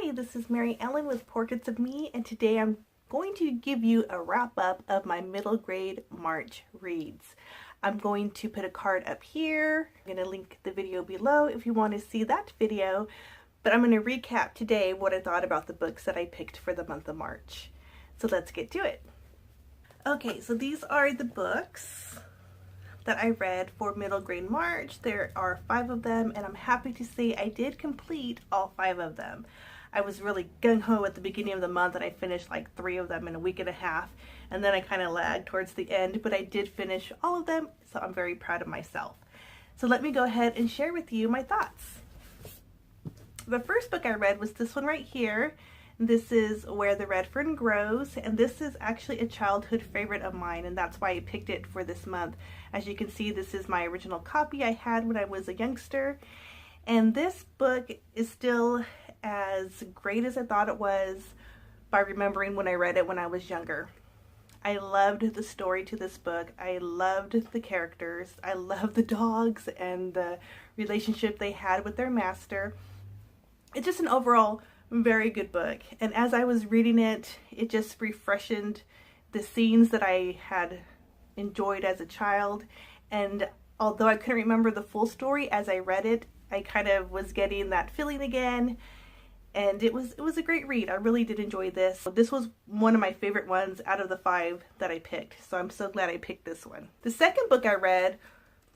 Hi, this is Mary Ellen with Portraits of Me, and today I'm going to give you a wrap up of my middle grade March reads. I'm going to put a card up here. I'm going to link the video below if you want to see that video, but I'm going to recap today what I thought about the books that I picked for the month of March. So let's get to it. Okay, so these are the books that I read for middle grade March. There are 5 of them, and I'm happy to say I did complete all 5 of them. I was really gung-ho at the beginning of the month and I finished like 3 of them in a week and a half, and then I kind of lagged towards the end, but I did finish all of them, so I'm very proud of myself. So let me go ahead and share with you my thoughts. The first book I read was this one right here. This is Where the Red Fern Grows, and this is actually a childhood favorite of mine, and that's why I picked it for this month. As you can see, this is my original copy I had when I was a youngster, and this book is still as great as I thought it was by remembering when I read it when I was younger. I loved the story to this book. I loved the characters. I loved the dogs and the relationship they had with their master. It's just an overall very good book, and as I was reading it, it just refreshed the scenes that I had enjoyed as a child, and although I couldn't remember the full story as I read it, I kind of was getting that feeling again, and it was a great read. I really did enjoy this. This was one of my favorite ones out of the 5 that I picked, so I'm so glad I picked this one. The second book I read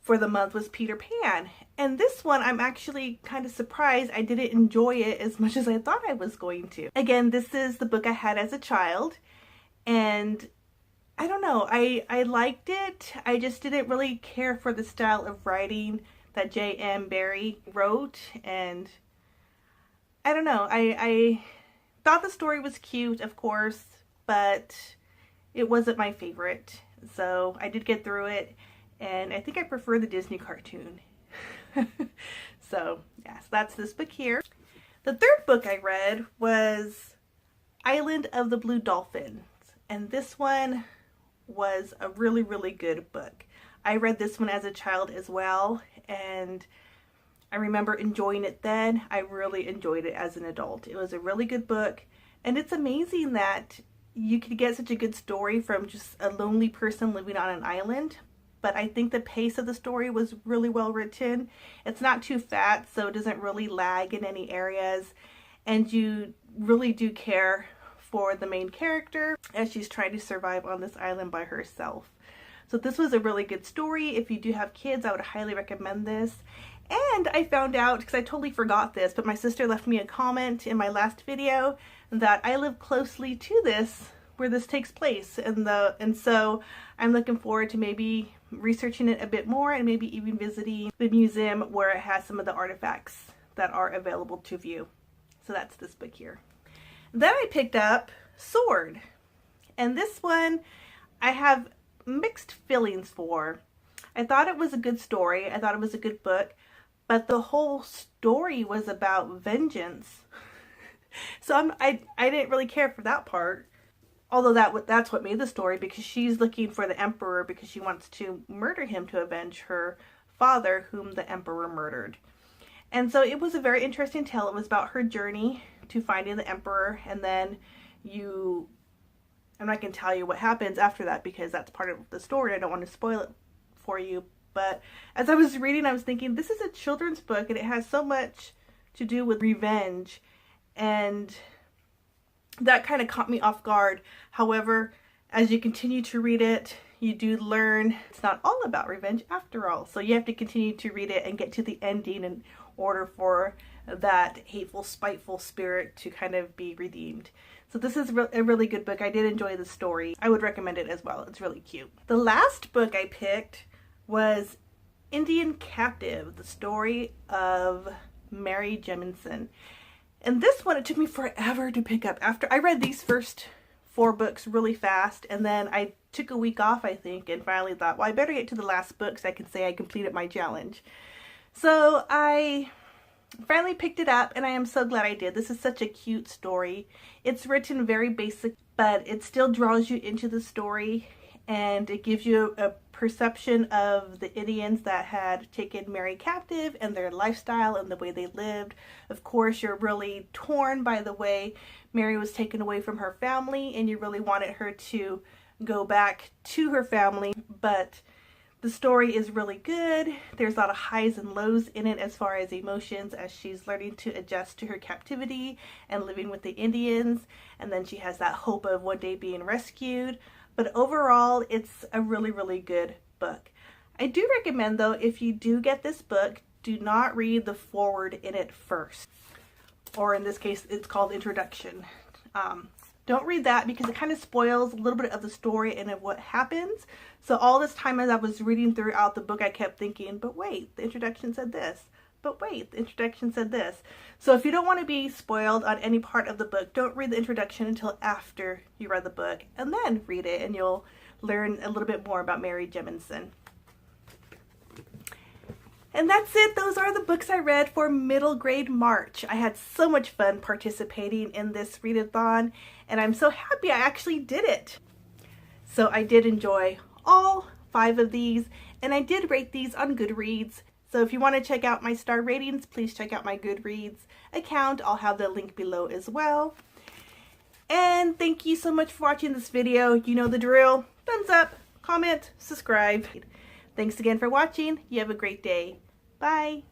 for the month was Peter Pan, and this one I'm actually kind of surprised I didn't enjoy it as much as I thought I was going to. Again, this is the book I had as a child, and I don't know, I liked it. I just didn't really care for the style of writing that J.M. Barrie wrote, and I don't know, I thought the story was cute, of course, but it wasn't my favorite. So I did get through it, and I think I prefer the Disney cartoon. So yes, that's this book here. The third book I read was Island of the Blue Dolphins, and this one was a really good book. I read this one as a child as well, and I remember enjoying it then. I really enjoyed it as an adult. It was a really good book, and it's amazing that you could get such a good story from just a lonely person living on an island. But I think the pace of the story was really well written. It's not too fat, so it doesn't really lag in any areas, and you really do care for the main character as she's trying to survive on this island by herself. So this was a really good story. If you do have kids, I would highly recommend this. And I found out, because I totally forgot this, but my sister left me a comment in my last video that I live closely to this, where this takes place, and so I'm looking forward to maybe researching it a bit more and maybe even visiting the museum where it has some of the artifacts that are available to view. So that's this book here. Then I picked up Sword, and this one I have mixed feelings for. I thought it was a good story. I thought it was a good book, but the whole story was about vengeance. So I didn't really care for that part. Although that's what made the story, because she's looking for the emperor because she wants to murder him to avenge her father, whom the emperor murdered. And so it was a very interesting tale. It was about her journey to finding the emperor, and then I'm not going to tell you what happens after that because that's part of the story. I don't want to spoil it for you. But as I was reading, I was thinking, this is a children's book and it has so much to do with revenge, and that kind of caught me off guard. However, as you continue to read it, you do learn it's not all about revenge after all. So you have to continue to read it and get to the ending in order for that hateful, spiteful spirit to kind of be redeemed. So this is a really good book. I did enjoy the story. I would recommend it as well. It's really cute. The last book I picked was Indian Captive, the story of Mary Jemison. And this one, it took me forever to pick up. After I read these first 4 books really fast, and then I took a week off, I think, and finally thought, well, I better get to the last book so I can say I completed my challenge. So I finally picked it up, and I am so glad I did. This is such a cute story. It's written very basic, but it still draws you into the story, and it gives you a perception of the Indians that had taken Mary captive and their lifestyle and the way they lived. Of course, you're really torn by the way Mary was taken away from her family, and you really wanted her to go back to her family, but the story is really good. There's a lot of highs and lows in it as far as emotions, as she's learning to adjust to her captivity and living with the Indians, and then she has that hope of one day being rescued. But overall, it's a really, really good book. I do recommend, though, if you do get this book, do not read the foreword in it first. Or in this case, it's called Introduction. Don't read that because it kind of spoils a little bit of the story and of what happens. So all this time as I was reading throughout the book, I kept thinking, but wait, the introduction said this. But wait, the introduction said this. So if you don't want to be spoiled on any part of the book, don't read the introduction until after you read the book, and then read it, and you'll learn a little bit more about Mary Jemison. And that's it. Those are the books I read for middle grade March. I had so much fun participating in this readathon, and I'm so happy I actually did it. So I did enjoy all 5 of these, and I did rate these on Goodreads. So if you want to check out my star ratings, please check out my Goodreads account. I'll have the link below as well. And thank you so much for watching this video. You know the drill. Thumbs up, comment, subscribe. Thanks again for watching. You have a great day. Bye.